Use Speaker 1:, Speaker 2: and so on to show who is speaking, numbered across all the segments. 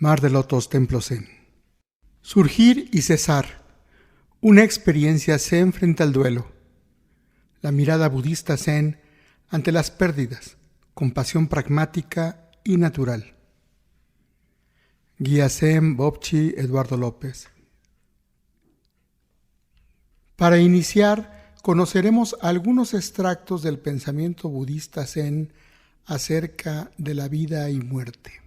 Speaker 1: Mar de Lotos Templo Zen. Surgir y cesar. Una experiencia Zen frente al duelo. La mirada budista Zen ante las pérdidas. Compasión pragmática y natural. Guía Zen Bobchi Eduardo López. Para iniciar, conoceremos algunos extractos del pensamiento budista Zen acerca de la vida y muerte.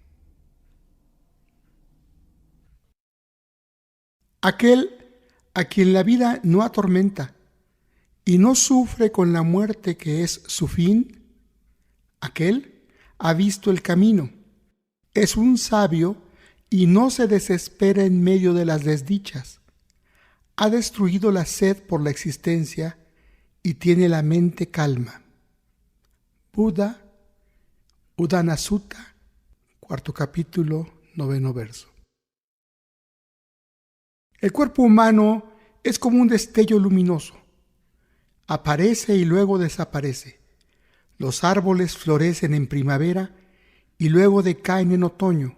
Speaker 1: Aquel a quien la vida no atormenta y no sufre con la muerte que es su fin, aquel ha visto el camino, es un sabio y no se desespera en medio de las desdichas, ha destruido la sed por la existencia y tiene la mente calma. Buda, Udana Sutta, 4º capítulo, 9º verso. El cuerpo humano es como un destello luminoso. Aparece y luego desaparece. Los árboles florecen en primavera y luego decaen en otoño.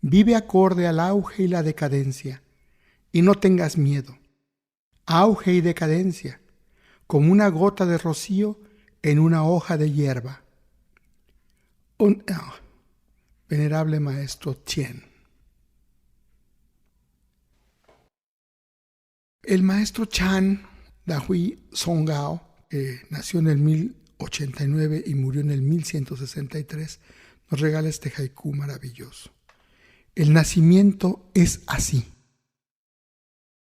Speaker 1: Vive acorde al auge y la decadencia. Y no tengas miedo. Auge y decadencia, como una gota de rocío en una hoja de hierba. Venerable Maestro Tien. El maestro Chan Dahui Songgao, que nació en el 1089 y murió en el 1163, nos regala este haiku maravilloso. El nacimiento es así.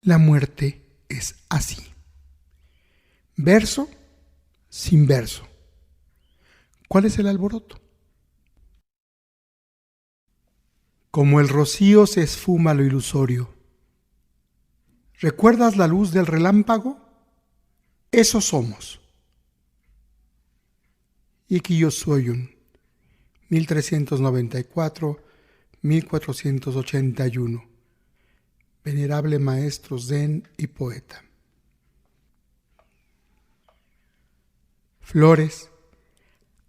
Speaker 1: La muerte es así. Verso sin verso. ¿Cuál es el alboroto? Como el rocío se esfuma lo ilusorio. ¿Recuerdas la luz del relámpago? Eso somos. Ikkyo Soyun, 1394-1481. Venerable maestro Zen y poeta. Flores.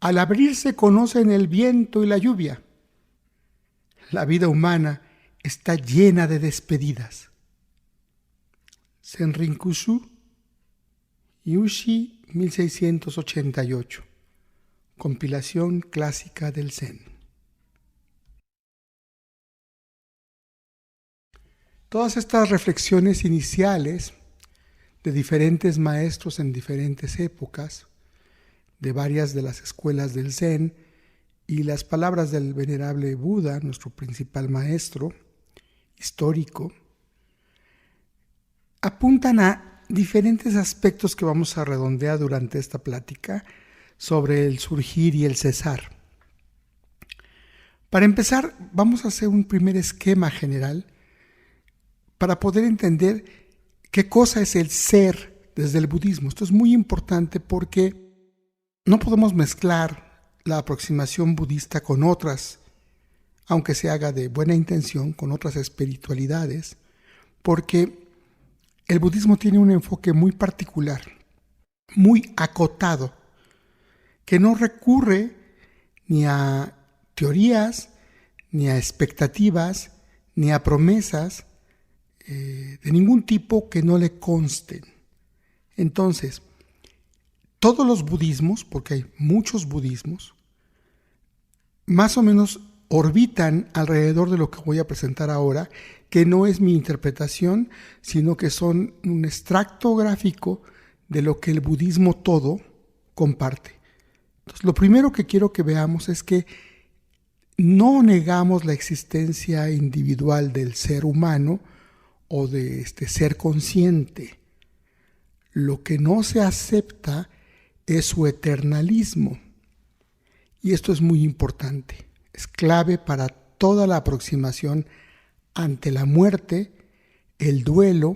Speaker 1: Al abrirse conocen el viento y la lluvia. La vida humana está llena de despedidas. Senrinkushu, Yushi, 1688. Compilación clásica del Zen. Todas estas reflexiones iniciales de diferentes maestros en diferentes épocas, de varias de las escuelas del Zen, y las palabras del venerable Buda, nuestro principal maestro histórico, apuntan a diferentes aspectos que vamos a redondear durante esta plática sobre el surgir y el cesar. Para empezar, vamos a hacer un primer esquema general para poder entender qué cosa es el ser desde el budismo. Esto es muy importante porque no podemos mezclar la aproximación budista con otras, aunque se haga de buena intención, con otras espiritualidades, porque el budismo tiene un enfoque muy particular, muy acotado, que no recurre ni a teorías, ni a expectativas, ni a promesas de ningún tipo que no le consten. Entonces, todos los budismos, porque hay muchos budismos, más o menos orbitan alrededor de lo que voy a presentar ahora, que no es mi interpretación, sino que son un extracto gráfico de lo que el budismo todo comparte. Entonces, lo primero que quiero que veamos es que no negamos la existencia individual del ser humano o de este ser consciente. Lo que no se acepta es su eternalismo. Y esto es muy importante. Es clave para toda la aproximación ante la muerte, el duelo,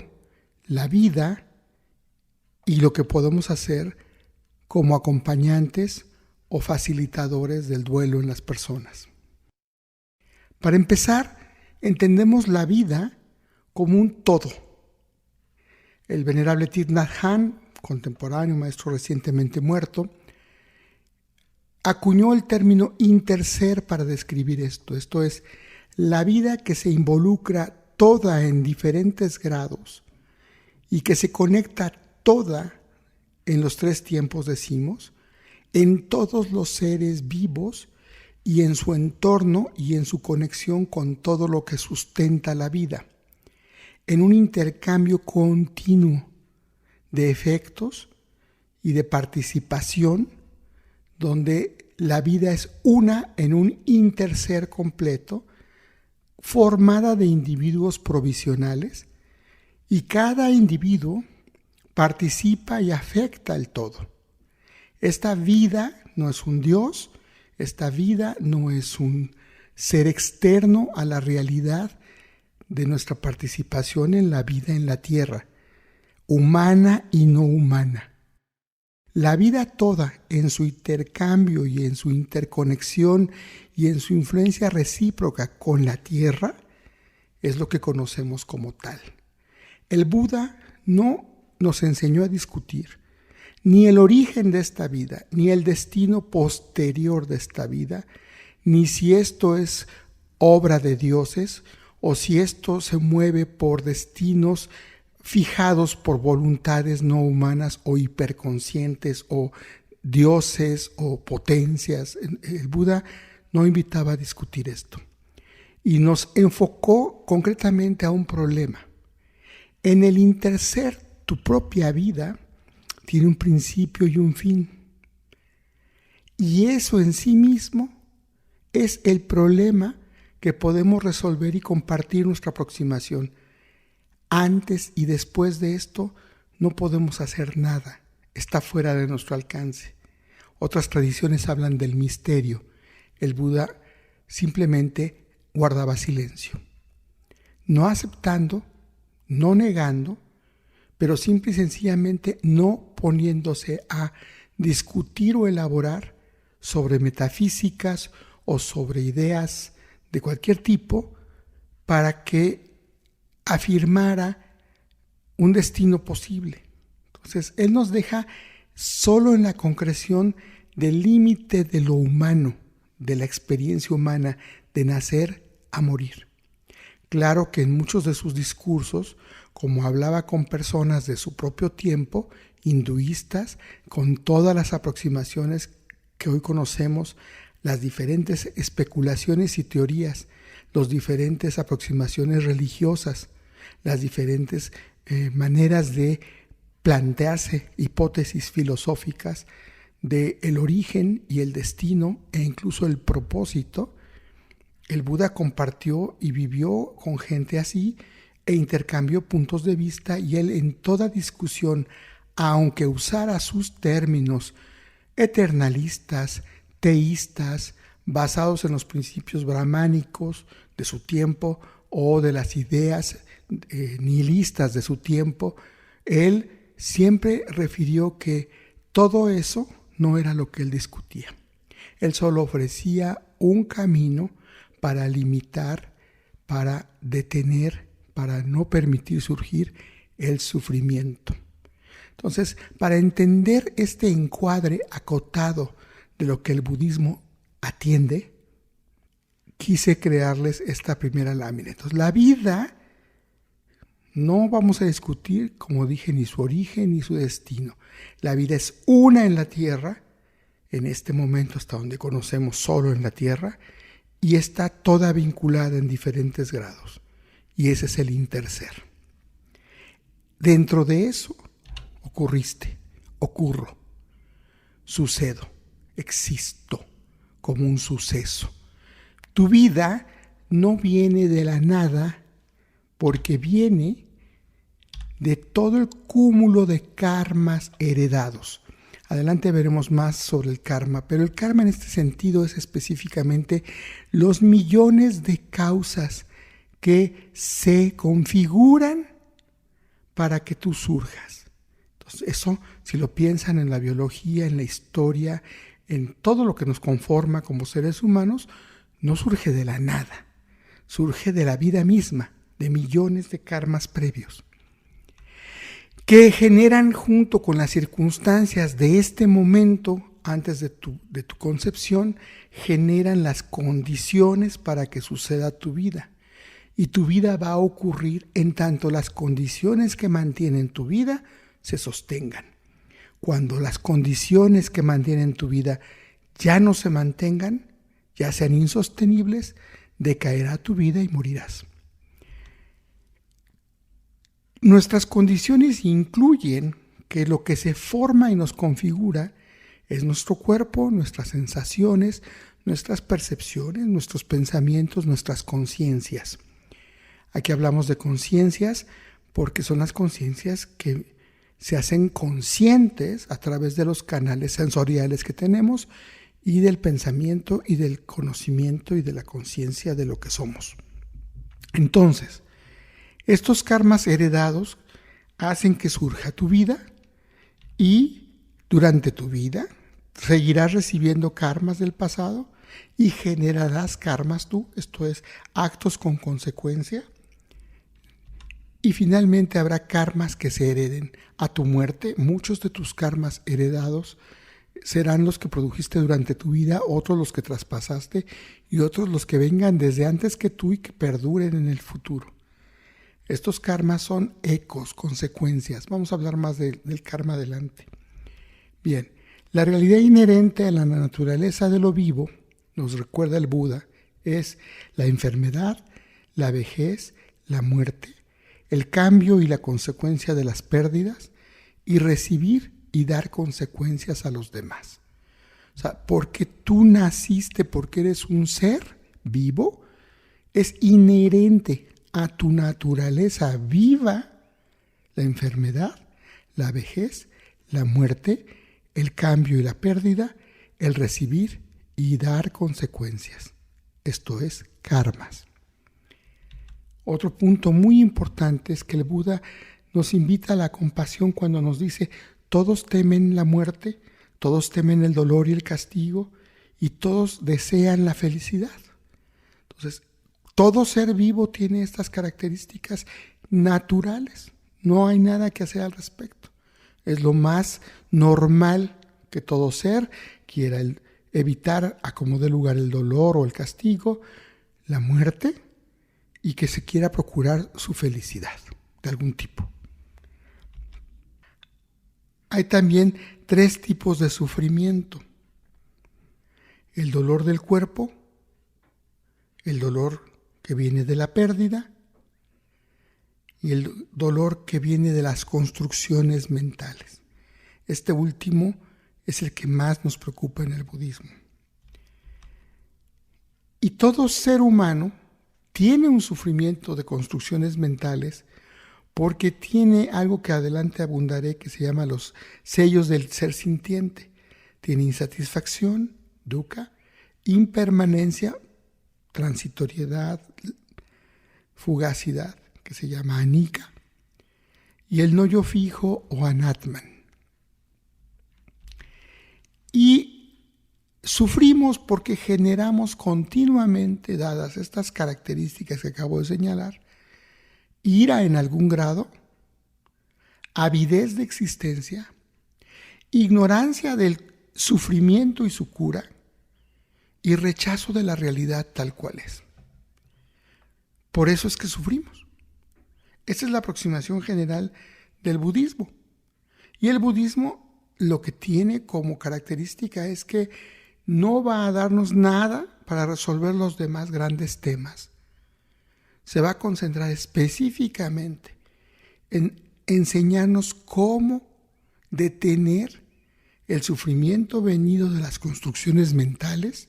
Speaker 1: la vida y lo que podemos hacer como acompañantes o facilitadores del duelo en las personas. Para empezar, entendemos la vida como un todo. El venerable Thich Nhat Hanh, contemporáneo, maestro recientemente muerto, acuñó el término interser para describir esto. Esto es La vida que se involucra toda en diferentes grados y que se conecta toda en los 3 tiempos, decimos, en todos los seres vivos y en su entorno y en su conexión con todo lo que sustenta la vida, en un intercambio continuo de efectos y de participación, donde la vida es una en un interser completo, formada de individuos provisionales, y cada individuo participa y afecta al todo. Esta vida no es un Dios, esta vida no es un ser externo a la realidad de nuestra participación en la vida en la tierra, humana y no humana. La vida toda, en su intercambio y en su interconexión y en su influencia recíproca con la tierra, es lo que conocemos como tal. El Buda no nos enseñó a discutir ni el origen de esta vida, ni el destino posterior de esta vida, ni si esto es obra de dioses o si esto se mueve por destinos fijados por voluntades no humanas o hiperconscientes o dioses o potencias. El Buda no invitaba a discutir esto y nos enfocó concretamente a un problema. En el interser, tu propia vida tiene un principio y un fin. Y eso en sí mismo es el problema que podemos resolver y compartir nuestra aproximación. Antes y después de esto no podemos hacer nada, está fuera de nuestro alcance. Otras tradiciones hablan del misterio. El Buda simplemente guardaba silencio, no aceptando, no negando, pero simple y sencillamente no poniéndose a discutir o elaborar sobre metafísicas o sobre ideas de cualquier tipo para que afirmara un destino posible. Entonces, él nos deja solo en la concreción del límite de lo humano, de la experiencia humana, de nacer a morir. Claro que en muchos de sus discursos, como hablaba con personas de su propio tiempo, hinduistas, con todas las aproximaciones que hoy conocemos, las diferentes especulaciones y teorías, las diferentes aproximaciones religiosas, las diferentes maneras de plantearse hipótesis filosóficas de el origen y el destino e incluso el propósito, el Buda compartió y vivió con gente así e intercambió puntos de vista, y él en toda discusión, aunque usara sus términos eternalistas, teístas, basados en los principios brahmánicos de su tiempo o de las ideas nihilistas de su tiempo, él siempre refirió que todo eso no era lo que él discutía. Él solo ofrecía un camino para limitar, para detener, para no permitir surgir el sufrimiento. Entonces, para entender este encuadre acotado de lo que el budismo atiende, quise crearles esta primera lámina. Entonces, la vida, no vamos a discutir, como dije, ni su origen ni su destino. La vida es una en la tierra, en este momento hasta donde conocemos solo en la tierra, y está toda vinculada en diferentes grados. Y ese es el interser. Dentro de eso ocurriste, ocurro, sucedo, existo como un suceso. Tu vida no viene de la nada, porque viene de todo el cúmulo de karmas heredados. Adelante veremos más sobre el karma, pero el karma en este sentido es específicamente los millones de causas que se configuran para que tú surjas. Entonces, eso, si lo piensan en la biología, en la historia, en todo lo que nos conforma como seres humanos, no surge de la nada, surge de la vida misma, de millones de karmas previos, que generan junto con las circunstancias de este momento antes de tu concepción, generan las condiciones para que suceda tu vida. Y tu vida va a ocurrir en tanto las condiciones que mantienen tu vida se sostengan. Cuando las condiciones que mantienen tu vida ya no se mantengan, ya sean insostenibles, decaerá tu vida y morirás. Nuestras condiciones incluyen que lo que se forma y nos configura es nuestro cuerpo, nuestras sensaciones, nuestras percepciones, nuestros pensamientos, nuestras conciencias. Aquí hablamos de conciencias porque son las conciencias que se hacen conscientes a través de los canales sensoriales que tenemos y del pensamiento y del conocimiento y de la conciencia de lo que somos. Entonces, estos karmas heredados hacen que surja tu vida y durante tu vida seguirás recibiendo karmas del pasado y generarás karmas tú, esto es, actos con consecuencia. Y finalmente habrá karmas que se hereden. A tu muerte, muchos de tus karmas heredados serán los que produjiste durante tu vida, otros los que traspasaste y otros los que vengan desde antes que tú y que perduren en el futuro. Estos karmas son ecos, consecuencias. Vamos a hablar más del karma adelante. Bien, la realidad inherente a la naturaleza de lo vivo, nos recuerda el Buda, es la enfermedad, la vejez, la muerte, el cambio y la consecuencia de las pérdidas y recibir y dar consecuencias a los demás. O sea, porque tú naciste, porque eres un ser vivo, es inherente a tu naturaleza viva la enfermedad, la vejez, la muerte, el cambio y la pérdida, el recibir y dar consecuencias. Esto es karmas. Otro punto muy importante es que el Buda nos invita a la compasión cuando nos dice: todos temen la muerte, todos temen el dolor y el castigo, y todos desean la felicidad. Entonces, todo ser vivo tiene estas características naturales. No hay nada que hacer al respecto. Es lo más normal que todo ser quiera evitar a como dé lugar el dolor o el castigo, la muerte, y que se quiera procurar su felicidad de algún tipo. Hay también 3 tipos de sufrimiento: el dolor del cuerpo, el dolor que viene de la pérdida y el dolor que viene de las construcciones mentales. Este último es el que más nos preocupa en el budismo. Y todo ser humano tiene un sufrimiento de construcciones mentales porque tiene algo que adelante abundaré que se llama los sellos del ser sintiente. Tiene insatisfacción, dukkha, impermanencia, transitoriedad, fugacidad, que se llama anicca, y el no yo fijo o anatman. Y sufrimos porque generamos continuamente, dadas estas características que acabo de señalar, ira en algún grado, avidez de existencia, ignorancia del sufrimiento y su cura, y rechazo de la realidad tal cual es. Por eso es que sufrimos. Esa es la aproximación general del budismo. Y el budismo lo que tiene como característica es que no va a darnos nada para resolver los demás grandes temas. Se va a concentrar específicamente en enseñarnos cómo detener el sufrimiento venido de las construcciones mentales,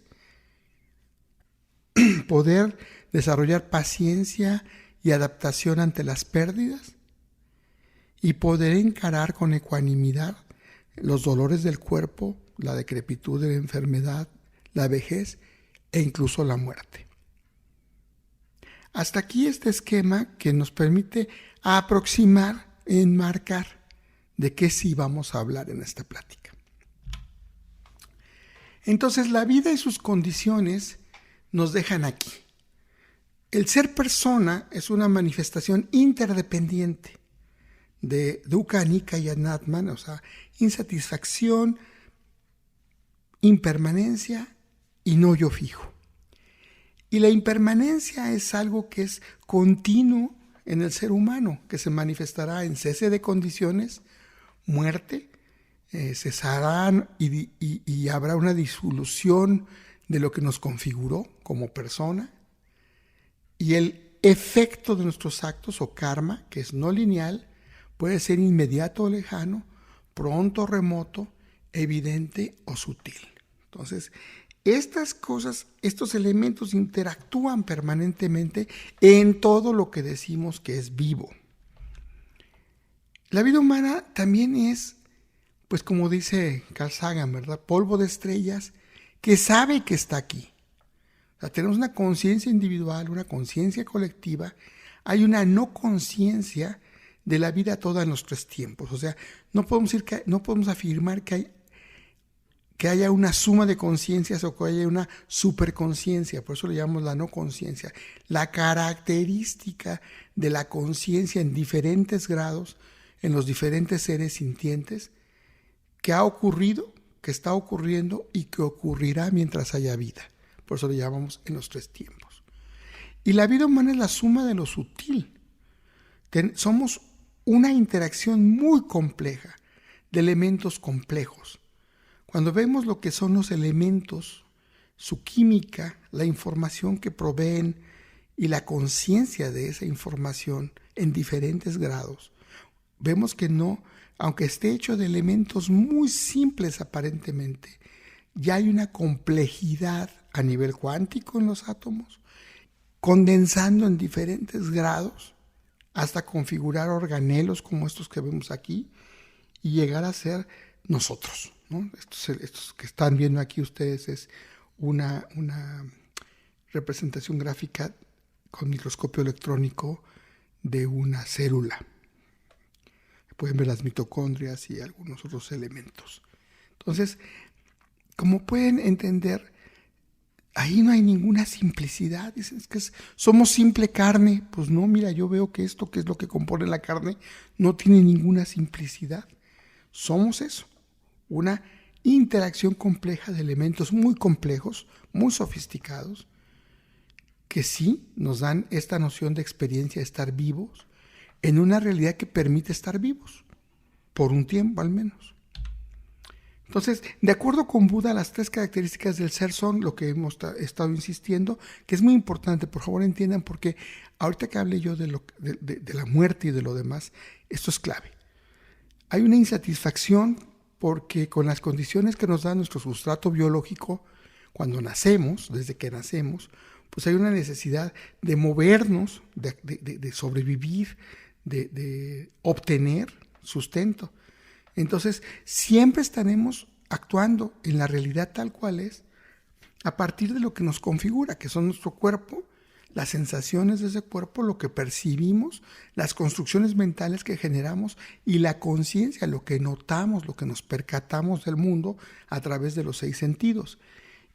Speaker 1: poder desarrollar paciencia y adaptación ante las pérdidas y poder encarar con ecuanimidad los dolores del cuerpo, la decrepitud de la enfermedad, la vejez e incluso la muerte. Hasta aquí este esquema que nos permite aproximar, enmarcar de qué sí vamos a hablar en esta plática. Entonces, la vida y sus condiciones nos dejan aquí. El ser persona es una manifestación interdependiente de dukkha, anicca y anatman, o sea, insatisfacción, impermanencia y no yo fijo. Y la impermanencia es algo que es continuo en el ser humano, que se manifestará en cese de condiciones, muerte, cesarán y habrá una disolución de lo que nos configuró como persona, y el efecto de nuestros actos o karma, que es no lineal, puede ser inmediato o lejano, pronto o remoto, evidente o sutil. Entonces, estas cosas, estos elementos interactúan permanentemente en todo lo que decimos que es vivo. La vida humana también es, pues como dice Carl Sagan, ¿verdad? Polvo de estrellas que sabe que está aquí. O sea, tenemos una conciencia individual, una conciencia colectiva. Hay una no conciencia de la vida toda en los tres tiempos. O sea, no podemos afirmar que haya una suma de conciencias o que haya una superconciencia. Por eso le llamamos la no conciencia. La característica de la conciencia en diferentes grados, en los diferentes seres sintientes, que ha ocurrido, que está ocurriendo y que ocurrirá mientras haya vida. Por eso le llamamos en los tres tiempos. Y la vida humana es la suma de lo sutil. Somos una interacción muy compleja de elementos complejos. Cuando vemos lo que son los elementos, su química, la información que proveen y la conciencia de esa información en diferentes grados, vemos que no, aunque esté hecho de elementos muy simples aparentemente, ya hay una complejidad a nivel cuántico en los átomos, condensando en diferentes grados hasta configurar organelos como estos que vemos aquí y llegar a ser nosotros, ¿no? Estos que están viendo aquí ustedes es una representación gráfica con microscopio electrónico de una célula. Pueden ver las mitocondrias y algunos otros elementos. Entonces, como pueden entender, ahí no hay ninguna simplicidad. Dicen, es que somos simple carne. Pues no, mira, yo veo que esto, que es lo que compone la carne, no tiene ninguna simplicidad. Somos eso, una interacción compleja de elementos muy complejos, muy sofisticados, que sí nos dan esta noción de experiencia de estar vivos en una realidad que permite estar vivos, por un tiempo al menos. Entonces, de acuerdo con Buda, las tres características del ser son lo que hemos estado insistiendo, que es muy importante, por favor entiendan, porque ahorita que hablé yo de la muerte y de lo demás, esto es clave. Hay una insatisfacción porque con las condiciones que nos da nuestro sustrato biológico, cuando nacemos, desde que nacemos, pues hay una necesidad de movernos, de sobrevivir, de obtener sustento. Entonces, siempre estaremos actuando en la realidad tal cual es, a partir de lo que nos configura, que son nuestro cuerpo, las sensaciones de ese cuerpo, lo que percibimos, las construcciones mentales que generamos y la conciencia, lo que notamos, lo que nos percatamos del mundo a través de los 6 sentidos.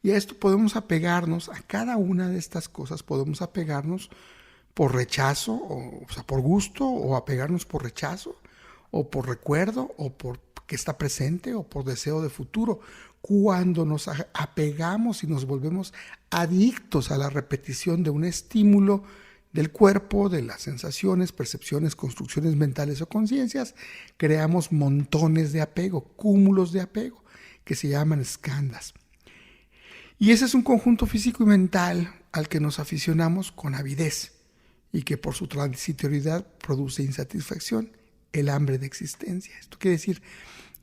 Speaker 1: Y a esto podemos apegarnos, a cada una de estas cosas podemos apegarnos por rechazo, o sea, por gusto, o apegarnos por rechazo, o por recuerdo, o por que está presente, o por deseo de futuro. Cuando nos apegamos y nos volvemos adictos a la repetición de un estímulo del cuerpo, de las sensaciones, percepciones, construcciones mentales o conciencias, creamos montones de apego, cúmulos de apego, que se llaman skandhas. Y ese es un conjunto físico y mental al que nos aficionamos con avidez y que por su transitoriedad produce insatisfacción, el hambre de existencia. Esto quiere decir,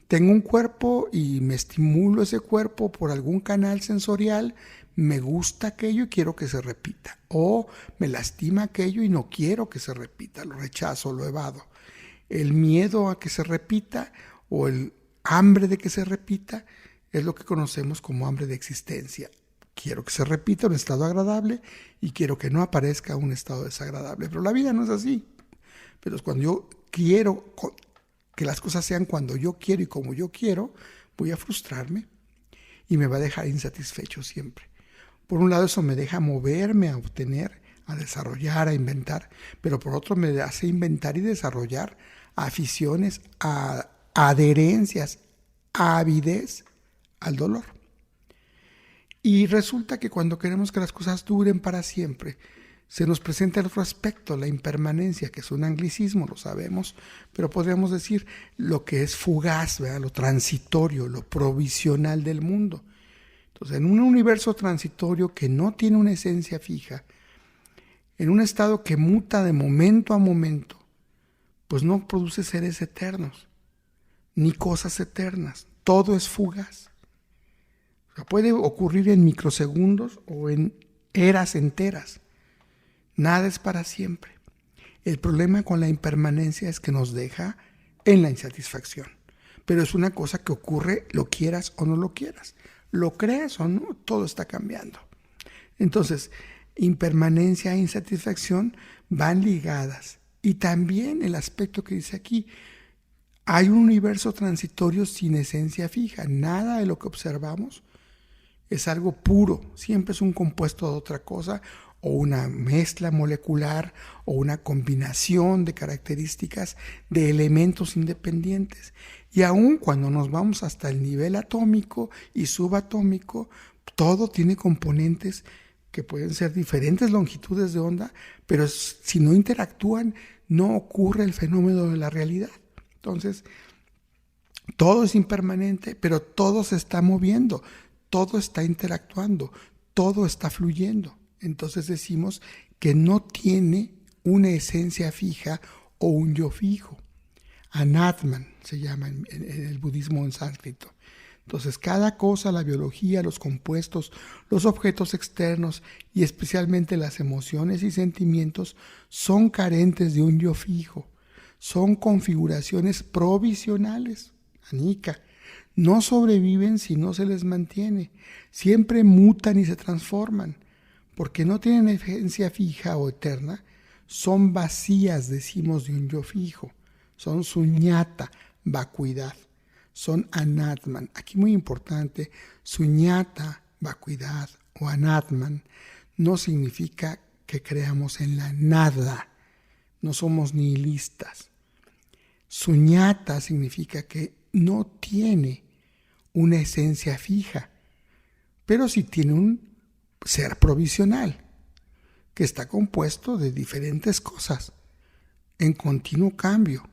Speaker 1: tengo un cuerpo y me estimulo ese cuerpo por algún canal sensorial, me gusta aquello y quiero que se repita. O me lastima aquello y no quiero que se repita, lo rechazo, lo evado. El miedo a que se repita o el hambre de que se repita es lo que conocemos como hambre de existencia. Quiero que se repita un estado agradable y quiero que no aparezca un estado desagradable. Pero la vida no es así. Pero cuando yo quiero que las cosas sean cuando yo quiero y como yo quiero, voy a frustrarme y me va a dejar insatisfecho siempre. Por un lado, eso me deja moverme a obtener, a desarrollar, a inventar, pero por otro me hace inventar y desarrollar aficiones, a adherencias, a avidez al dolor. Y resulta que cuando queremos que las cosas duren para siempre, se nos presenta el otro aspecto, la impermanencia, que es un anglicismo, lo sabemos, pero podríamos decir lo que es fugaz, ¿verdad? Lo transitorio, lo provisional del mundo. Entonces, en un universo transitorio que no tiene una esencia fija, en un estado que muta de momento a momento, pues no produce seres eternos, ni cosas eternas. Todo es fugaz. O sea, puede ocurrir en microsegundos o en eras enteras. Nada es para siempre. El problema con la impermanencia es que nos deja en la insatisfacción. Pero es una cosa que ocurre, lo quieras o no lo quieras. Lo creas o no, todo está cambiando. Entonces, impermanencia e insatisfacción van ligadas. Y también el aspecto que dice aquí, hay un universo transitorio sin esencia fija. Nada de lo que observamos es algo puro. Siempre es un compuesto de otra cosa, o una mezcla molecular, o una combinación de características de elementos independientes. Y aun cuando nos vamos hasta el nivel atómico y subatómico, todo tiene componentes que pueden ser diferentes longitudes de onda, pero si no interactúan, no ocurre el fenómeno de la realidad. Entonces, todo es impermanente, pero todo se está moviendo, todo está interactuando, todo está fluyendo. Entonces decimos que no tiene una esencia fija o un yo fijo. Anatman se llama en el budismo en sánscrito. Entonces cada cosa, la biología, los compuestos, los objetos externos y especialmente las emociones y sentimientos son carentes de un yo fijo. Son configuraciones provisionales, anicca. No sobreviven si no se les mantiene. Siempre mutan y se transforman. Porque no tienen esencia fija o eterna, son vacías, decimos, de un yo fijo. Son suñata, vacuidad. Son anatman. Aquí muy importante, suñata, vacuidad o anatman no significa que creamos en la nada. No somos nihilistas. Suñata significa que no tiene una esencia fija, pero sí tiene un ser provisional, que está compuesto de diferentes cosas, en continuo cambio,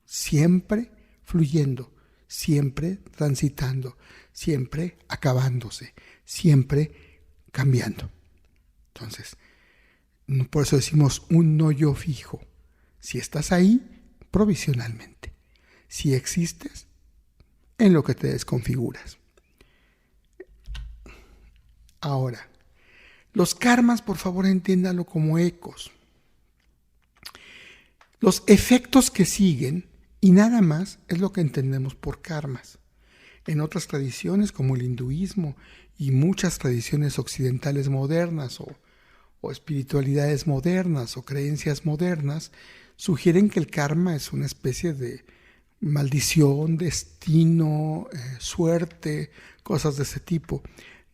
Speaker 1: siempre fluyendo, siempre transitando, siempre acabándose, siempre cambiando. Entonces, por eso decimos un no yo fijo. Si estás ahí, provisionalmente. Si existes, en lo que te desconfiguras. Ahora, los karmas, por favor, entiéndanlo como ecos. Los efectos que siguen, y nada más, es lo que entendemos por karmas. En otras tradiciones, como el hinduismo y muchas tradiciones occidentales modernas o espiritualidades modernas o creencias modernas, sugieren que el karma es una especie de maldición, destino, suerte, cosas de ese tipo.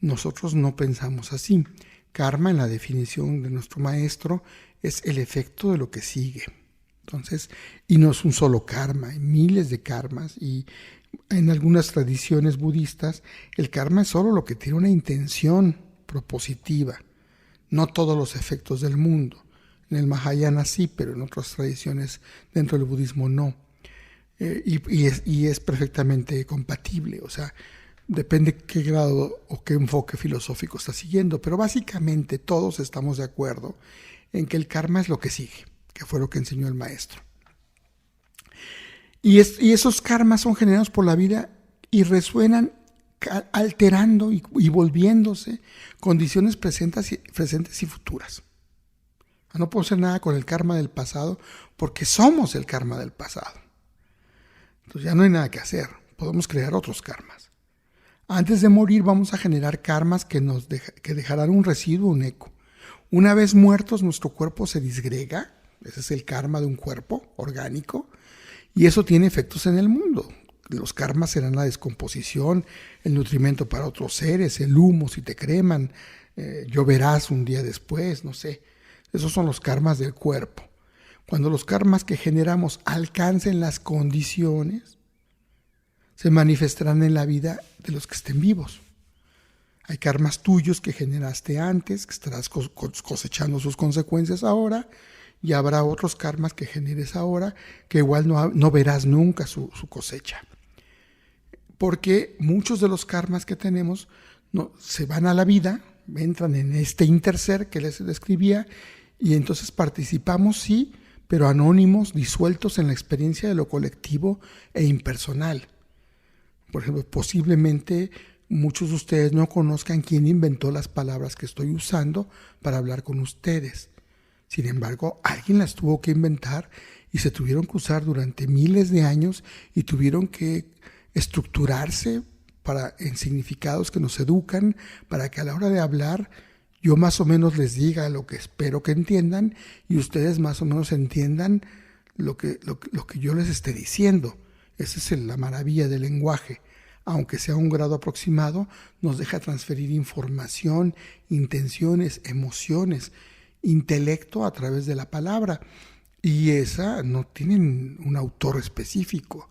Speaker 1: Nosotros no pensamos así. Karma, en la definición de nuestro maestro, es el efecto de lo que sigue. Entonces, y no es un solo karma, hay miles de karmas, y en algunas tradiciones budistas el karma es solo lo que tiene una intención propositiva, no todos los efectos del mundo. En el Mahayana sí, pero en otras tradiciones dentro del budismo no. Y es perfectamente compatible, o sea, depende qué grado o qué enfoque filosófico está siguiendo, pero básicamente todos estamos de acuerdo en que el karma es lo que sigue, que fue lo que enseñó el maestro. Y esos karmas son generados por la vida y resuenan alterando y volviéndose condiciones presentes y futuras. No podemos hacer nada con el karma del pasado porque somos el karma del pasado. Entonces ya no hay nada que hacer, podemos crear otros karmas. Antes de morir vamos a generar karmas que dejarán un residuo, un eco. Una vez muertos, nuestro cuerpo se disgrega, ese es el karma de un cuerpo orgánico, y eso tiene efectos en el mundo. Los karmas serán la descomposición, el nutrimento para otros seres, el humo si te creman, lloverás un día después, no sé. Esos son los karmas del cuerpo. Cuando los karmas que generamos alcancen las condiciones, se manifestarán en la vida de los que estén vivos. Hay karmas tuyos que generaste antes, que estarás cosechando sus consecuencias ahora, y habrá otros karmas que generes ahora, que igual no verás nunca su cosecha. Porque muchos de los karmas que tenemos se van a la vida, entran en este interser que les describía, y entonces participamos, sí, pero anónimos, disueltos en la experiencia de lo colectivo e impersonal. Por ejemplo, posiblemente muchos de ustedes no conozcan quién inventó las palabras que estoy usando para hablar con ustedes. Sin embargo, alguien las tuvo que inventar y se tuvieron que usar durante miles de años y tuvieron que estructurarse en significados que nos educan para que a la hora de hablar yo más o menos les diga lo que espero que entiendan y ustedes más o menos entiendan lo que yo les esté diciendo. Esa es la maravilla del lenguaje. Aunque sea un grado aproximado, nos deja transferir información, intenciones, emociones, intelecto a través de la palabra. Y esa no tienen un autor específico,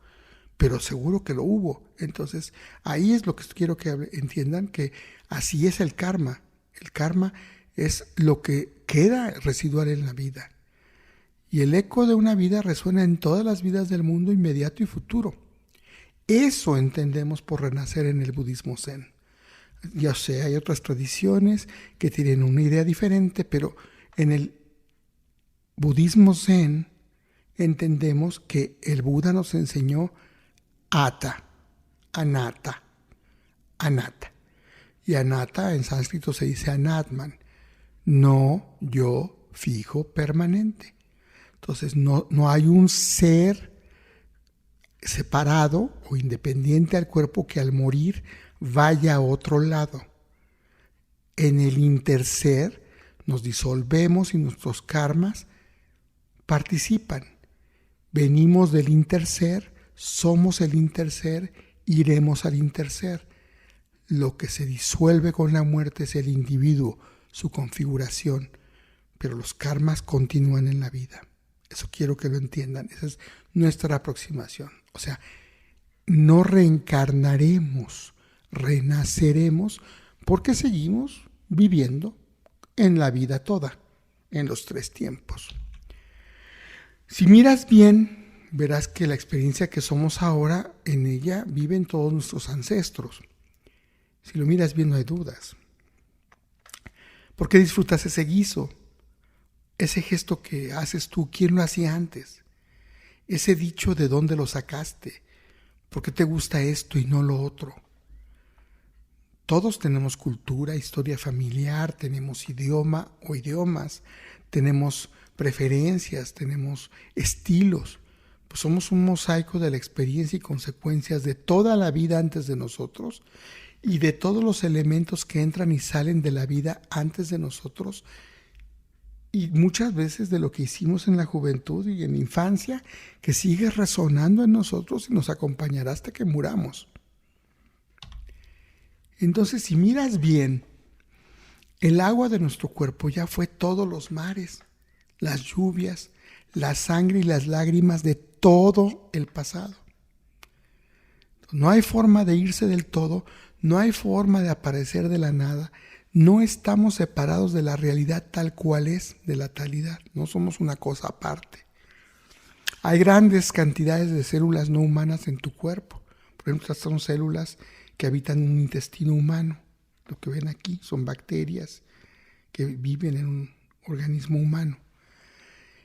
Speaker 1: pero seguro que lo hubo. Entonces, ahí es lo que quiero que entiendan, que así es el karma. El karma es lo que queda residual en la vida. Y el eco de una vida resuena en todas las vidas del mundo inmediato y futuro. Eso entendemos por renacer en el budismo zen. Ya sé, hay otras tradiciones que tienen una idea diferente, pero en el budismo zen entendemos que el Buda nos enseñó Ata, Anatta, Anatta. Y Anatta en sánscrito se dice Anatman, no yo fijo permanente. Entonces no hay un ser separado o independiente al cuerpo que al morir vaya a otro lado. En el interser nos disolvemos y nuestros karmas participan. Venimos del interser, somos el interser, iremos al interser. Lo que se disuelve con la muerte es el individuo, su configuración, pero los karmas continúan en la vida. Eso quiero que lo entiendan, esa es nuestra aproximación. O sea, no reencarnaremos, renaceremos, porque seguimos viviendo en la vida toda, en los 3 tiempos. Si miras bien, verás que la experiencia que somos ahora, en ella viven todos nuestros ancestros. Si lo miras bien, no hay dudas. ¿Por qué disfrutas ese guiso? Ese gesto que haces tú, ¿quién lo hacía antes? Ese dicho, ¿de dónde lo sacaste? ¿Por qué te gusta esto y no lo otro? Todos tenemos cultura, historia familiar, tenemos idioma o idiomas, tenemos preferencias, tenemos estilos. Pues somos un mosaico de la experiencia y consecuencias de toda la vida antes de nosotros y de todos los elementos que entran y salen de la vida antes de nosotros, y muchas veces de lo que hicimos en la juventud y en la infancia, que sigue resonando en nosotros y nos acompañará hasta que muramos. Entonces, si miras bien, el agua de nuestro cuerpo ya fue todos los mares, las lluvias, la sangre y las lágrimas de todo el pasado. No hay forma de irse del todo, no hay forma de aparecer de la nada. No estamos separados de la realidad tal cual es, de la talidad. No somos una cosa aparte. Hay grandes cantidades de células no humanas en tu cuerpo. Por ejemplo, estas son células que habitan en un intestino humano. Lo que ven aquí son bacterias que viven en un organismo humano.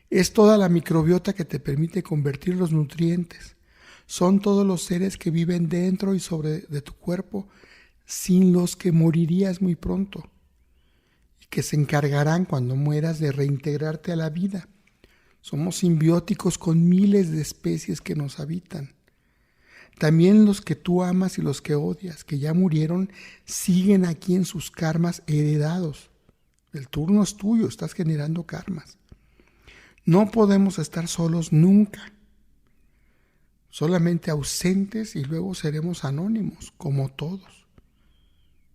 Speaker 1: Es toda la microbiota que te permite convertir los nutrientes. Son todos los seres que viven dentro y sobre de tu cuerpo, sin los que morirías muy pronto y que se encargarán cuando mueras de reintegrarte a la vida. Somos simbióticos con miles de especies que nos habitan. También los que tú amas y los que odias, que ya murieron, siguen aquí en sus karmas heredados. El turno es tuyo, estás generando karmas. No podemos estar solos nunca, solamente ausentes, y luego seremos anónimos, como todos.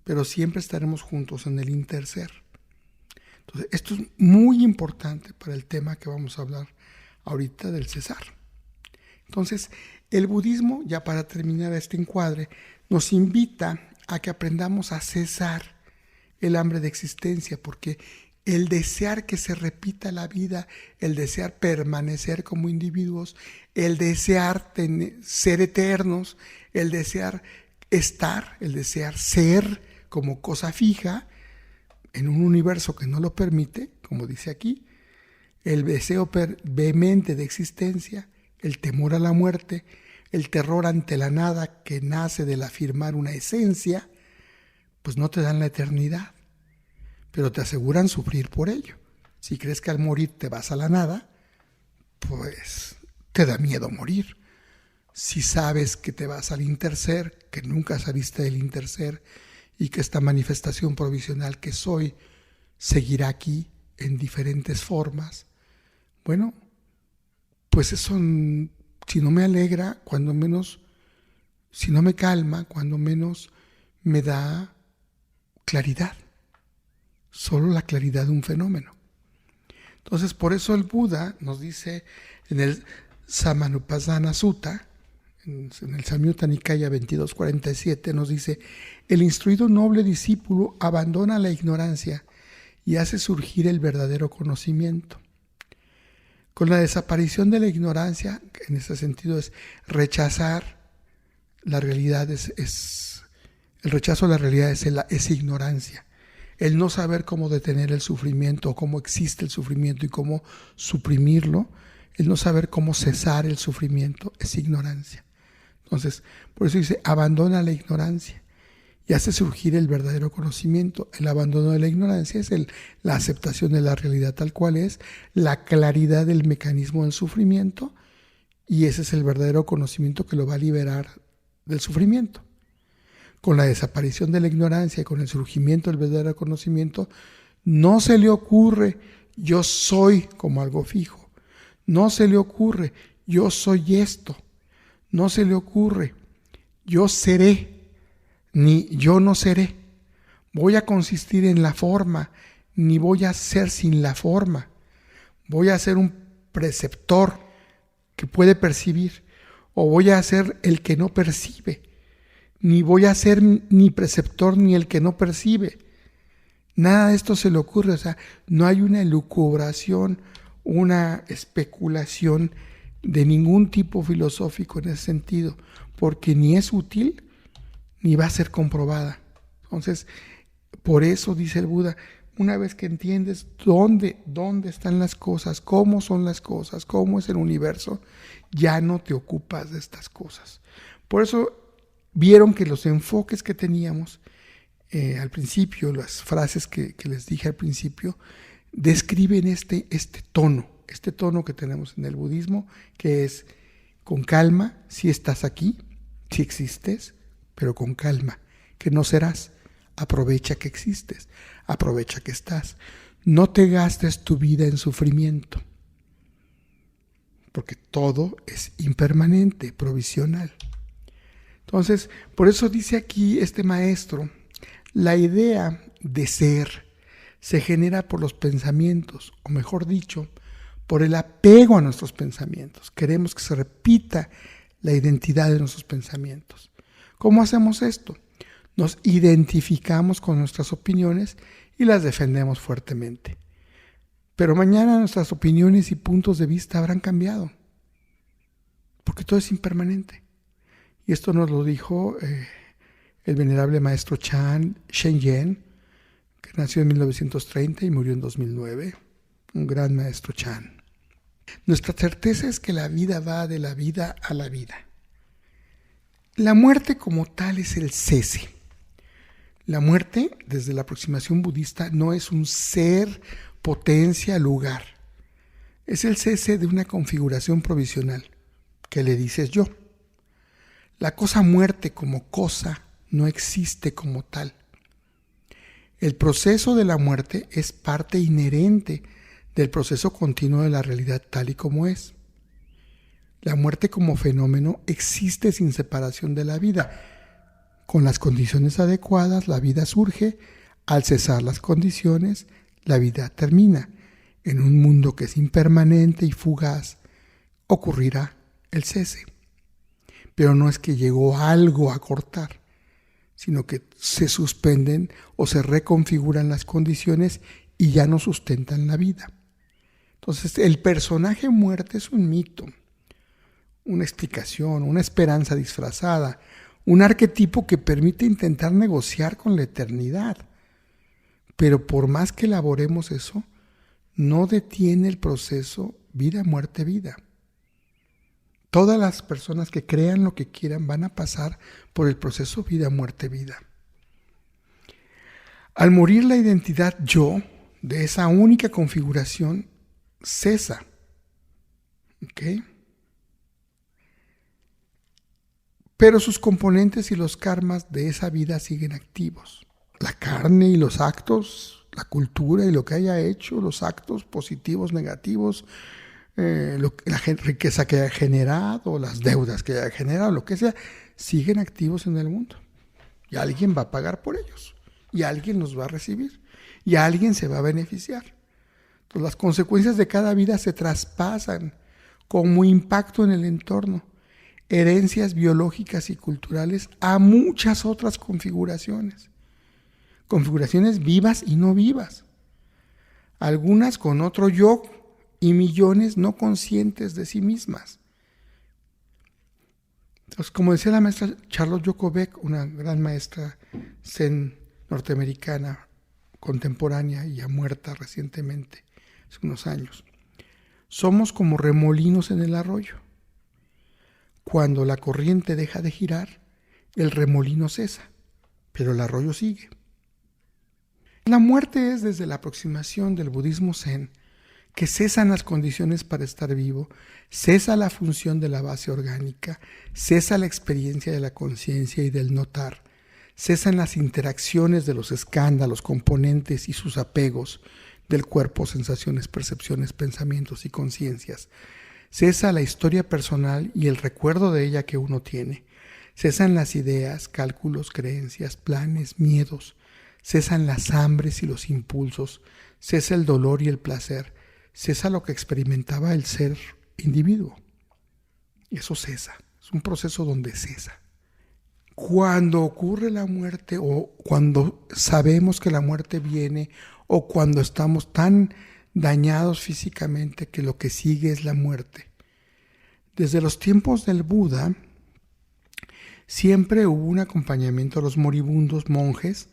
Speaker 1: Pero siempre estaremos juntos en el interser. Entonces, esto es muy importante para el tema que vamos a hablar ahorita del cesar. Entonces, el budismo, ya para terminar este encuadre, nos invita a que aprendamos a cesar el hambre de existencia, porque el desear que se repita la vida, el desear permanecer como individuos, el desear ser eternos, el desear estar, el desear ser como cosa fija en un universo que no lo permite, como dice aquí, el deseo vehemente de existencia, el temor a la muerte, el terror ante la nada que nace del afirmar una esencia, pues no te dan la eternidad, pero te aseguran sufrir por ello. Si crees que al morir te vas a la nada, pues te da miedo morir. Si sabes que te vas al interser, que nunca saliste del interser y que esta manifestación provisional que soy seguirá aquí en diferentes formas, bueno, pues eso, si no me alegra, cuando menos, si no me calma, cuando menos me da claridad. Solo la claridad de un fenómeno. Entonces, por eso el Buda nos dice en el Samanupassana Sutta, en el Samyutta Nikaya 2247, nos dice: el instruido noble discípulo abandona la ignorancia y hace surgir el verdadero conocimiento. Con la desaparición de la ignorancia, que en ese sentido es rechazar la realidad, el rechazo a la realidad es ignorancia. El no saber cómo detener el sufrimiento, o cómo existe el sufrimiento y cómo suprimirlo, el no saber cómo cesar el sufrimiento, es ignorancia. Entonces, por eso dice, abandona la ignorancia y hace surgir el verdadero conocimiento. El abandono de la ignorancia es la aceptación de la realidad tal cual es, la claridad del mecanismo del sufrimiento, y ese es el verdadero conocimiento que lo va a liberar del sufrimiento. Con la desaparición de la ignorancia y con el surgimiento del verdadero conocimiento, no se le ocurre yo soy como algo fijo. No se le ocurre yo soy esto. No se le ocurre yo seré, ni yo no seré. Voy a consistir en la forma, ni voy a ser sin la forma. Voy a ser un preceptor que puede percibir, o voy a ser el que no percibe. Ni voy a ser ni preceptor ni el que no percibe. Nada de esto se le ocurre. O sea, no hay una elucubración, una especulación de ningún tipo filosófico en ese sentido, porque ni es útil ni va a ser comprobada. Entonces, por eso dice el Buda, una vez que entiendes dónde están las cosas, cómo son las cosas, cómo es el universo, ya no te ocupas de estas cosas. Por eso vieron que los enfoques que teníamos al principio, las frases que les dije al principio, describen este tono que tenemos en el budismo, que es con calma, si estás aquí, si existes, pero con calma, que no serás. Aprovecha que existes, aprovecha que estás. No te gastes tu vida en sufrimiento, porque todo es impermanente, provisional. Entonces, por eso dice aquí este maestro, la idea de ser se genera por los pensamientos, o mejor dicho, por el apego a nuestros pensamientos. Queremos que se repita la identidad de nuestros pensamientos. ¿Cómo hacemos esto? Nos identificamos con nuestras opiniones y las defendemos fuertemente. Pero mañana nuestras opiniones y puntos de vista habrán cambiado, porque todo es impermanente. Y esto nos lo dijo el venerable maestro Shen Yen, que nació en 1930 y murió en 2009, un gran maestro Chan. Nuestra certeza es que la vida va de la vida a la vida. La muerte como tal es el cese. La muerte, desde la aproximación budista, no es un ser, potencia, lugar. Es el cese de una configuración provisional, que le dices yo. La cosa muerte como cosa no existe como tal. El proceso de la muerte es parte inherente del proceso continuo de la realidad tal y como es. La muerte como fenómeno existe sin separación de la vida. Con las condiciones adecuadas, la vida surge. Al cesar las condiciones, la vida termina. En un mundo que es impermanente y fugaz, ocurrirá el cese. Pero no es que llegó algo a cortar, sino que se suspenden o se reconfiguran las condiciones y ya no sustentan la vida. Entonces, el personaje muerte es un mito, una explicación, una esperanza disfrazada, un arquetipo que permite intentar negociar con la eternidad. Pero por más que elaboremos eso, no detiene el proceso vida, muerte, vida. Todas las personas que crean lo que quieran van a pasar por el proceso vida, muerte, vida. Al morir la identidad yo, de esa única configuración, cesa. ¿Ok? Pero sus componentes y los karmas de esa vida siguen activos. La carne y los actos, la cultura y lo que haya hecho, los actos positivos, negativos, la riqueza que haya generado, las deudas que haya generado, lo que sea, siguen activos en el mundo. Y alguien va a pagar por ellos. Y alguien los va a recibir. Y alguien se va a beneficiar. Entonces, las consecuencias de cada vida se traspasan como impacto en el entorno, herencias biológicas y culturales a muchas otras configuraciones. Configuraciones vivas y no vivas. Algunas con otro yo y millones no conscientes de sí mismas. Entonces, como decía la maestra Charlotte Jokovic, una gran maestra zen norteamericana, contemporánea y ya muerta recientemente, hace unos años, somos como remolinos en el arroyo. Cuando la corriente deja de girar, el remolino cesa, pero el arroyo sigue. La muerte es, desde la aproximación del budismo zen, que cesan las condiciones para estar vivo, cesa la función de la base orgánica, cesa la experiencia de la conciencia y del notar, cesan las interacciones de los escándalos, componentes y sus apegos del cuerpo, sensaciones, percepciones, pensamientos y conciencias. Cesa la historia personal y el recuerdo de ella que uno tiene. Cesan las ideas, cálculos, creencias, planes, miedos. Cesan las hambres y los impulsos. Cesa el dolor y el placer. Cesa lo que experimentaba el ser individuo. Eso cesa. Es un proceso donde cesa. Cuando ocurre la muerte, o cuando sabemos que la muerte viene, o cuando estamos tan dañados físicamente que lo que sigue es la muerte. Desde los tiempos del Buda, siempre hubo un acompañamiento a los moribundos monjes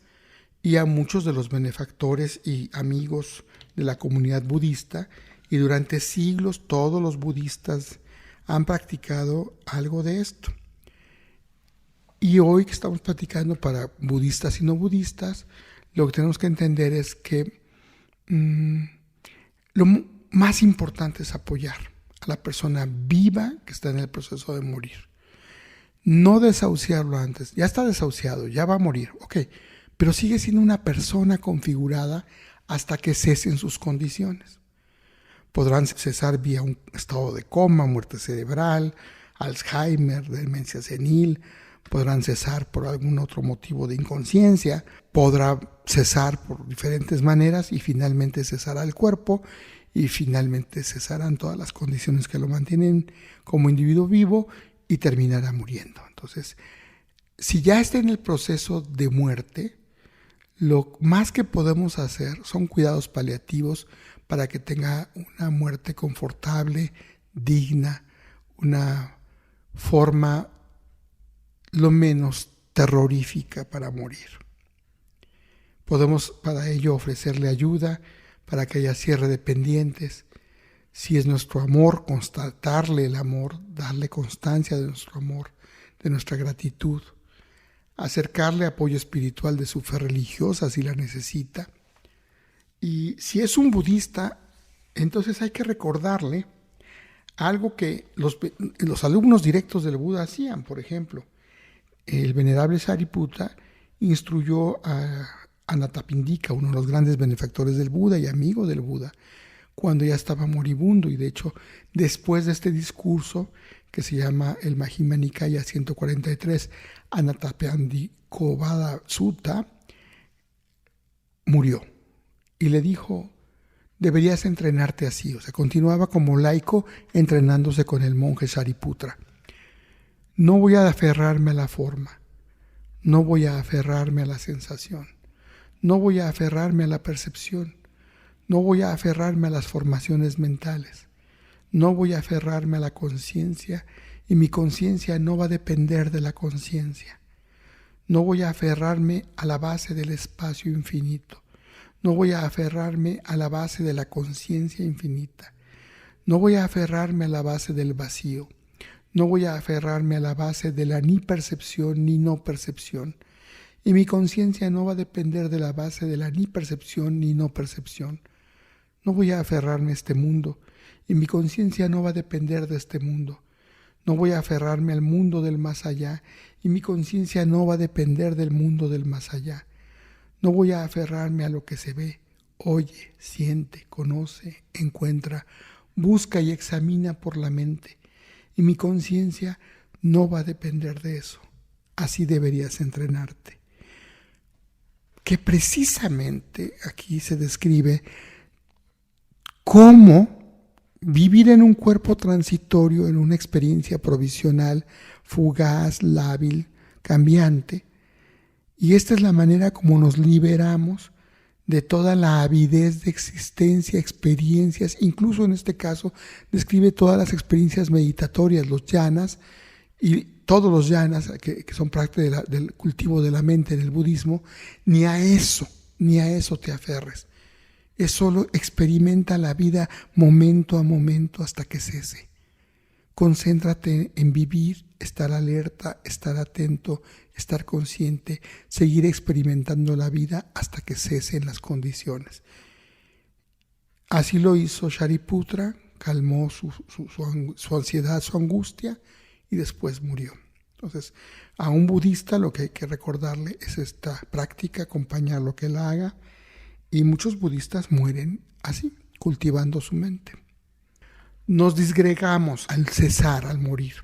Speaker 1: y a muchos de los benefactores y amigos de la comunidad budista, y durante siglos todos los budistas han practicado algo de esto. Y hoy que estamos platicando para budistas y no budistas, lo que tenemos que entender es que lo más importante es apoyar a la persona viva que está en el proceso de morir. No desahuciarlo antes. Ya está desahuciado, ya va a morir, ok, pero sigue siendo una persona configurada hasta que cesen sus condiciones. Podrán cesar vía un estado de coma, muerte cerebral, Alzheimer, demencia senil, podrán cesar por algún otro motivo de inconsciencia, podrá cesar por diferentes maneras y finalmente cesará el cuerpo y finalmente cesarán todas las condiciones que lo mantienen como individuo vivo y terminará muriendo. Entonces, si ya está en el proceso de muerte, lo más que podemos hacer son cuidados paliativos para que tenga una muerte confortable, digna, una forma lo menos terrorífica para morir. Podemos para ello ofrecerle ayuda para que haya cierre de pendientes. Si es nuestro amor, constatarle el amor, darle constancia de nuestro amor, de nuestra gratitud, acercarle apoyo espiritual de su fe religiosa si la necesita. Y si es un budista, entonces hay que recordarle algo que los alumnos directos del Buda hacían. Por ejemplo, el venerable Sariputta instruyó a Anathapindika, uno de los grandes benefactores del Buda y amigo del Buda, cuando ya estaba moribundo. Y de hecho, después de este discurso, que se llama el Majjhima Nikaya 143, Anathapindikobhada Sutta, murió. Y le dijo, deberías entrenarte así. O sea, continuaba como laico entrenándose con el monje Sariputra. No voy a aferrarme a la forma. No voy a aferrarme a la sensación, no voy a aferrarme a la percepción, no voy a aferrarme a las formaciones mentales, no voy a aferrarme a la conciencia y mi conciencia no va a depender de la conciencia. No voy a aferrarme a la base del espacio infinito, no voy a aferrarme a la base de la conciencia infinita, no voy a aferrarme a la base del vacío, no voy a aferrarme a la base de la ni percepción ni no percepción. Y mi conciencia no va a depender de la base de la ni percepción ni no percepción. No voy a aferrarme a este mundo y mi conciencia no va a depender de este mundo. No voy a aferrarme al mundo del más allá y mi conciencia no va a depender del mundo del más allá. No voy a aferrarme a lo que se ve, oye, siente, conoce, encuentra, busca y examina por la mente. Y mi conciencia no va a depender de eso. Así deberías entrenarte. Que precisamente aquí se describe cómo vivir en un cuerpo transitorio, en una experiencia provisional, fugaz, lábil, cambiante. Y esta es la manera como nos liberamos de toda la avidez de existencia, experiencias, incluso en este caso describe todas las experiencias meditatorias, los jhanas, y todos los jhanas que son parte del cultivo de la mente en el budismo, ni a eso te aferres. Es solo experimenta la vida momento a momento hasta que cese. Concéntrate en vivir, estar alerta, estar atento, estar consciente, seguir experimentando la vida hasta que cesen las condiciones. Así lo hizo Shariputra, calmó su ansiedad, su angustia, y después murió. Entonces, a un budista lo que hay que recordarle es esta práctica, acompañar lo que él haga, y muchos budistas mueren así, cultivando su mente. Nos disgregamos al cesar, al morir.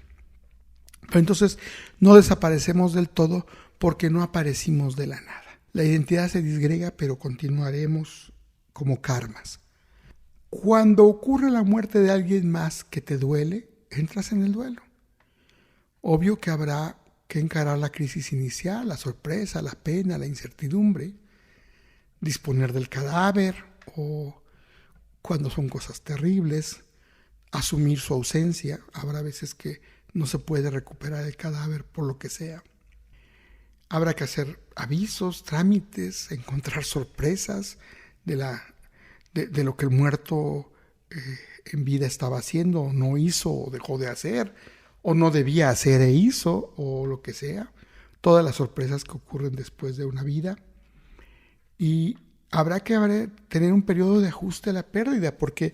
Speaker 1: Pero entonces no desaparecemos del todo porque no aparecimos de la nada. La identidad se disgrega, pero continuaremos como karmas. Cuando ocurre la muerte de alguien más que te duele, entras en el duelo. Obvio que habrá que encarar la crisis inicial, la sorpresa, la pena, la incertidumbre, disponer del cadáver o, cuando son cosas terribles, asumir su ausencia. Habrá veces que no se puede recuperar el cadáver por lo que sea. Habrá que hacer avisos, trámites, encontrar sorpresas de lo que el muerto en vida estaba haciendo, o no hizo, o dejó de hacer, o no debía hacer e hizo, o lo que sea. Todas las sorpresas que ocurren después de una vida. Y habrá que tener un periodo de ajuste a la pérdida, porque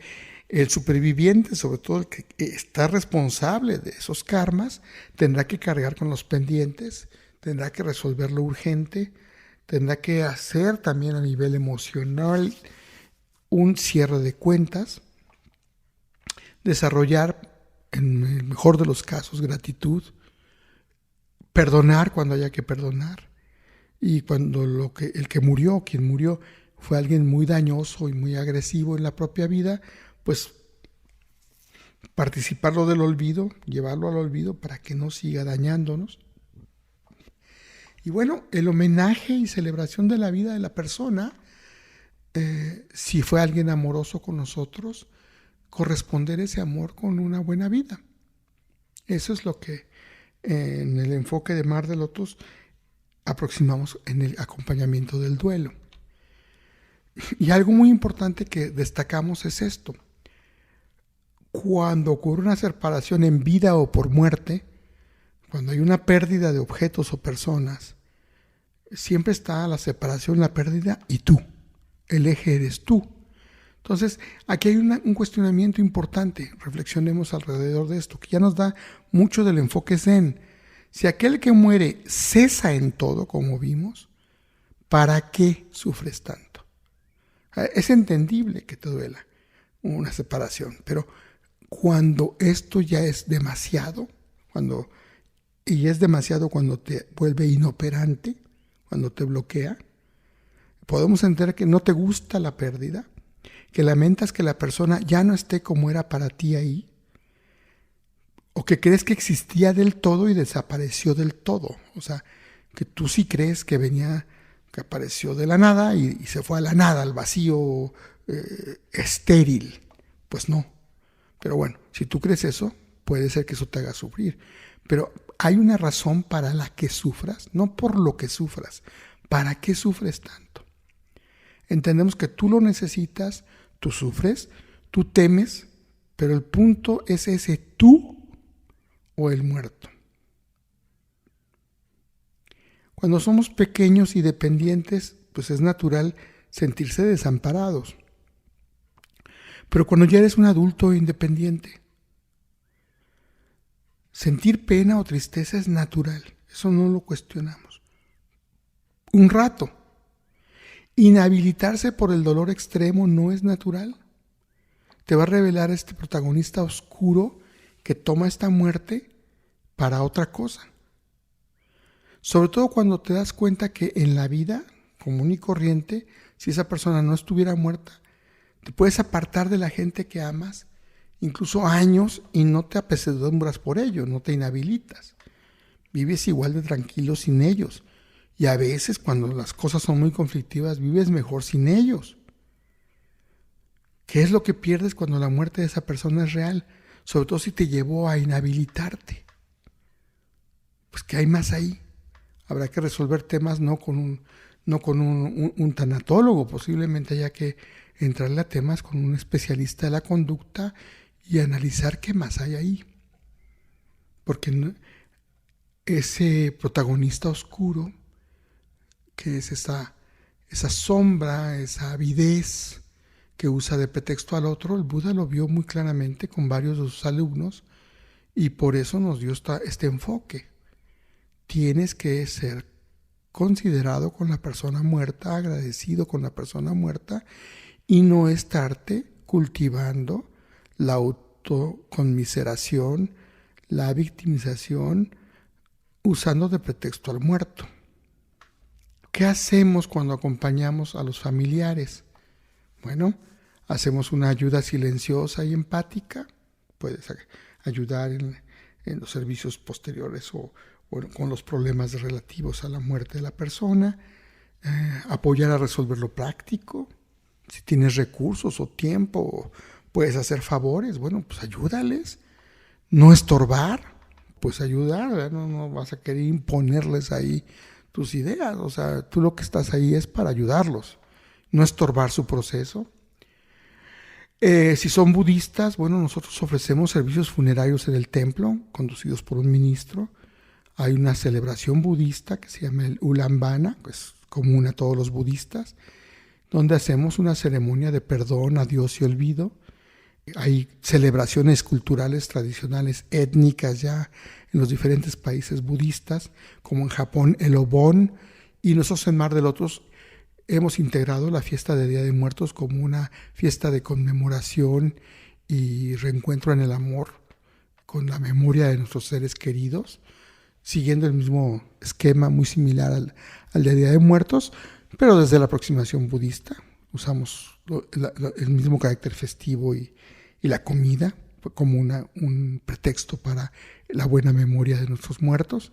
Speaker 1: el superviviente, sobre todo el que está responsable de esos karmas, tendrá que cargar con los pendientes, tendrá que resolver lo urgente, tendrá que hacer también a nivel emocional un cierre de cuentas, desarrollar, en el mejor de los casos, gratitud, perdonar cuando haya que perdonar, y cuando el que murió, quien murió, fue alguien muy dañoso y muy agresivo en la propia vida, pues participarlo del olvido, llevarlo al olvido para que no siga dañándonos. Y bueno, el homenaje y celebración de la vida de la persona, si fue alguien amoroso con nosotros, corresponder ese amor con una buena vida. Eso es lo que en el enfoque de Mar de Lotos aproximamos en el acompañamiento del duelo. Y algo muy importante que destacamos es esto. Cuando ocurre una separación en vida o por muerte, cuando hay una pérdida de objetos o personas, siempre está la separación, la pérdida y tú. El eje eres tú. Entonces, aquí hay un cuestionamiento importante. Reflexionemos alrededor de esto, que ya nos da mucho del enfoque zen. Si aquel que muere cesa en todo, como vimos, ¿para qué sufres tanto? Es entendible que te duela una separación, pero cuando esto ya es demasiado, y es demasiado cuando te vuelve inoperante, cuando te bloquea, podemos entender que no te gusta la pérdida, que lamentas que la persona ya no esté como era para ti ahí, o que crees que existía del todo y desapareció del todo. O sea, que tú sí crees que venía, que apareció de la nada y se fue a la nada, al vacío estéril. Pues no. Pero bueno, si tú crees eso, puede ser que eso te haga sufrir. Pero hay una razón para la que sufras, no por lo que sufras. ¿Para qué sufres tanto? Entendemos que tú lo necesitas, tú sufres, tú temes, pero el punto es ese, tú o el muerto. Cuando somos pequeños y dependientes, pues es natural sentirse desamparados. Pero cuando ya eres un adulto independiente, sentir pena o tristeza es natural, eso no lo cuestionamos. Un rato. Inhabilitarse por el dolor extremo no es natural. Te va a revelar este protagonista oscuro que toma esta muerte para otra cosa. Sobre todo cuando te das cuenta que en la vida común y corriente, si esa persona no estuviera muerta, te puedes apartar de la gente que amas, incluso años, y no te apesadumbras por ello, no te inhabilitas. Vives igual de tranquilo sin ellos. Y a veces, cuando las cosas son muy conflictivas, vives mejor sin ellos. ¿Qué es lo que pierdes cuando la muerte de esa persona es real? Sobre todo si te llevó a inhabilitarte. Pues, ¿qué hay más ahí? Habrá que resolver temas no con un tanatólogo, posiblemente haya que entrarle a temas con un especialista de la conducta y analizar qué más hay ahí. Porque ese protagonista oscuro, que es esa sombra, esa avidez que usa de pretexto al otro, el Buda lo vio muy claramente con varios de sus alumnos y por eso nos dio este enfoque. Tienes que ser considerado con la persona muerta, agradecido con la persona muerta y no estarte cultivando la autoconmiseración, la victimización, usando de pretexto al muerto. ¿Qué hacemos cuando acompañamos a los familiares? Bueno, hacemos una ayuda silenciosa y empática. Puedes ayudar en los servicios posteriores o con los problemas relativos a la muerte de la persona. Apoyar a resolver lo práctico. Si tienes recursos o tiempo, puedes hacer favores. Bueno, pues ayúdales. No estorbar, pues ayudar, ¿verdad? No vas a querer imponerles ahí tus ideas. O sea, tú lo que estás ahí es para ayudarlos, no estorbar su proceso. Si son budistas, bueno, nosotros ofrecemos servicios funerarios en el templo, conducidos por un ministro. Hay una celebración budista que se llama el Ulambana, que es común a todos los budistas, donde hacemos una ceremonia de perdón, adiós y olvido. Hay celebraciones culturales tradicionales étnicas ya en los diferentes países budistas, como en Japón el Obon, y nosotros en Mar del Otros hemos integrado la fiesta de Día de Muertos como una fiesta de conmemoración y reencuentro en el amor con la memoria de nuestros seres queridos, siguiendo el mismo esquema muy similar al de Día de Muertos, pero desde la aproximación budista. Usamos el mismo carácter festivo y la comida como un pretexto para la buena memoria de nuestros muertos.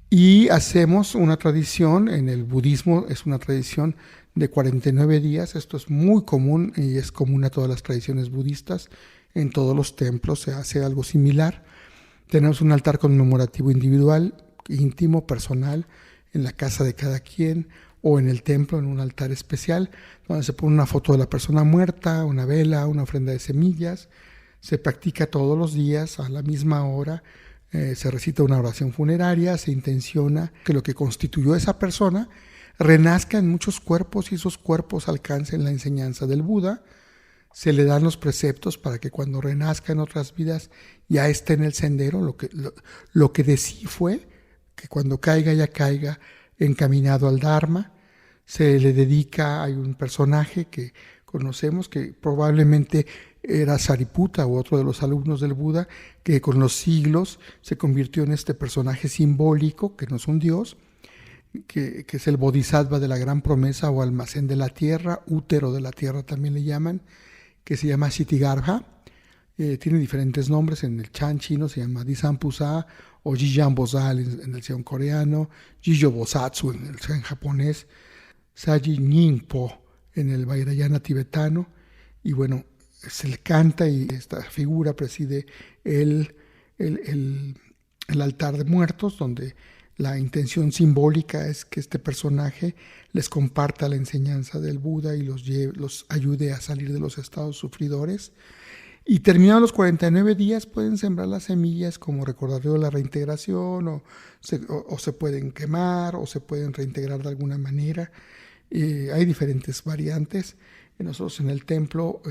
Speaker 1: Y hacemos una tradición, en el budismo es una tradición de 49 días, esto es muy común y es común a todas las tradiciones budistas, en todos los templos se hace algo similar. Tenemos un altar conmemorativo individual, íntimo, personal, en la casa de cada quien o en el templo, en un altar especial, donde se pone una foto de la persona muerta, una vela, una ofrenda de semillas. Se practica todos los días a la misma hora. Se recita una oración funeraria, se intenciona que lo que constituyó a esa persona renazca en muchos cuerpos y esos cuerpos alcancen la enseñanza del Buda. Se le dan los preceptos para que cuando renazca en otras vidas ya esté en el sendero. Lo que de sí fue, que cuando caiga ya caiga encaminado al Dharma. Se le dedica, hay un personaje que conocemos que probablemente era Sariputta u otro de los alumnos del Buda, que con los siglos se convirtió en este personaje simbólico, que no es un dios, que es el Bodhisattva de la gran promesa o almacén de la tierra, útero de la tierra también le llaman, que se llama Kshitigarbha. Tiene diferentes nombres. En el Chan chino se llama Disampusa o Jiyan Bosal en el Zen coreano, Jiyo Bosatsu en el Zen japonés, Saji Nyingpo en el Vajrayana tibetano. Y bueno, se le canta y esta figura preside el altar de muertos, donde la intención simbólica es que este personaje les comparta la enseñanza del Buda y los ayude a salir de los estados sufridores. Y terminados los 49 días pueden sembrar las semillas como recordatorio de la reintegración, o se pueden quemar o se pueden reintegrar de alguna manera. Hay diferentes variantes. Nosotros en el templo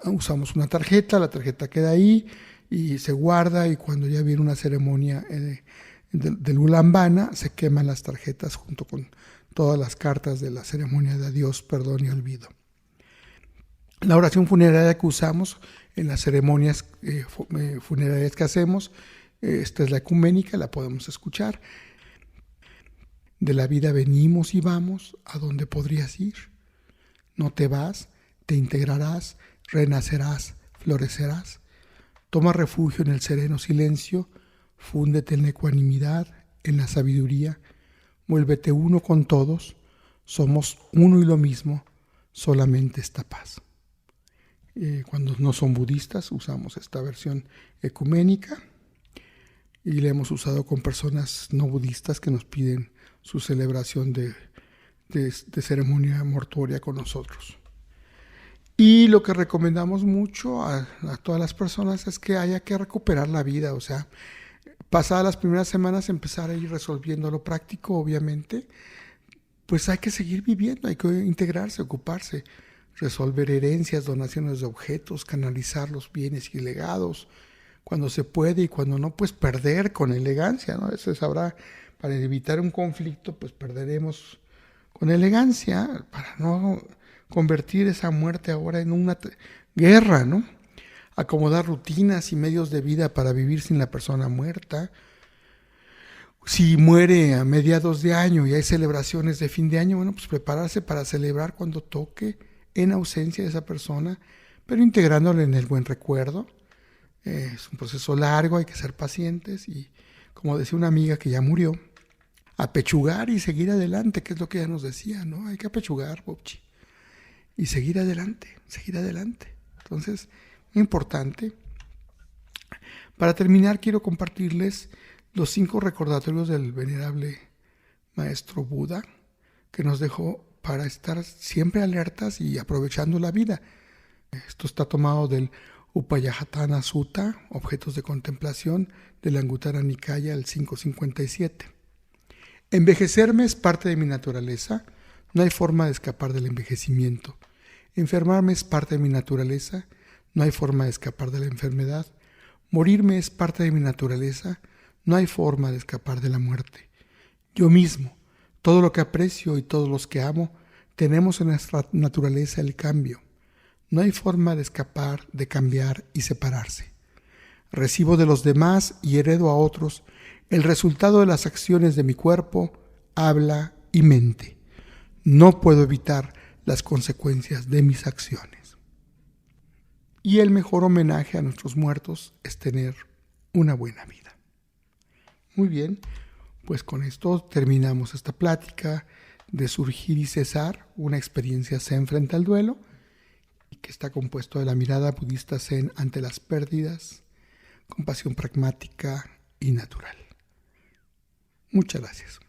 Speaker 1: usamos una tarjeta, la tarjeta queda ahí y se guarda, y cuando ya viene una ceremonia del Ulambana se queman las tarjetas junto con todas las cartas de la ceremonia de adiós, perdón y olvido. La oración funeraria que usamos en las ceremonias funerarias que hacemos, esta es la ecuménica, la podemos escuchar. De la vida venimos y vamos, ¿a dónde podrías ir? No te vas, te integrarás, renacerás, florecerás. Toma refugio en el sereno silencio, fúndete en la ecuanimidad, en la sabiduría, vuélvete uno con todos, somos uno y lo mismo, solamente esta paz. Cuando no son budistas usamos esta versión ecuménica, y la hemos usado con personas no budistas que nos piden su celebración de ceremonia mortuoria con nosotros. Y lo que recomendamos mucho a todas las personas es que haya que recuperar la vida, o sea, pasadas las primeras semanas empezar a ir resolviendo lo práctico, obviamente, pues hay que seguir viviendo, hay que integrarse, ocuparse, resolver herencias, donaciones de objetos, canalizar los bienes y legados, cuando se puede, y cuando no, pues perder con elegancia, ¿no? Eso sabrá, para evitar un conflicto, pues perderemos con elegancia, para no convertir esa muerte ahora en una guerra, ¿no? Acomodar rutinas y medios de vida para vivir sin la persona muerta. Si muere a mediados de año y hay celebraciones de fin de año, bueno, pues prepararse para celebrar cuando toque en ausencia de esa persona, pero integrándole en el buen recuerdo. Es un proceso largo, hay que ser pacientes y, como decía una amiga que ya murió, apechugar y seguir adelante, que es lo que ella nos decía, ¿no? Hay que apechugar, Bobchi, y seguir adelante, seguir adelante. Entonces, muy importante. Para terminar, quiero compartirles los 5 recordatorios del venerable maestro Buda que nos dejó para estar siempre alertas y aprovechando la vida. Esto está tomado del Upayajatana Sutta, Objetos de Contemplación, de la Anguttara Nikaya, el 557. Envejecerme es parte de mi naturaleza, no hay forma de escapar del envejecimiento. Enfermarme es parte de mi naturaleza, no hay forma de escapar de la enfermedad. Morirme es parte de mi naturaleza, no hay forma de escapar de la muerte. Yo mismo, todo lo que aprecio y todos los que amo, tenemos en nuestra naturaleza el cambio. No hay forma de escapar, de cambiar y separarse. Recibo de los demás y heredo a otros el resultado de las acciones de mi cuerpo, habla y mente. No puedo evitar las consecuencias de mis acciones. Y el mejor homenaje a nuestros muertos es tener una buena vida. Muy bien, pues con esto terminamos esta plática de Surgir y Cesar, una experiencia zen frente al duelo, que está compuesto de la mirada budista zen ante las pérdidas, compasión pragmática y natural. Muchas gracias.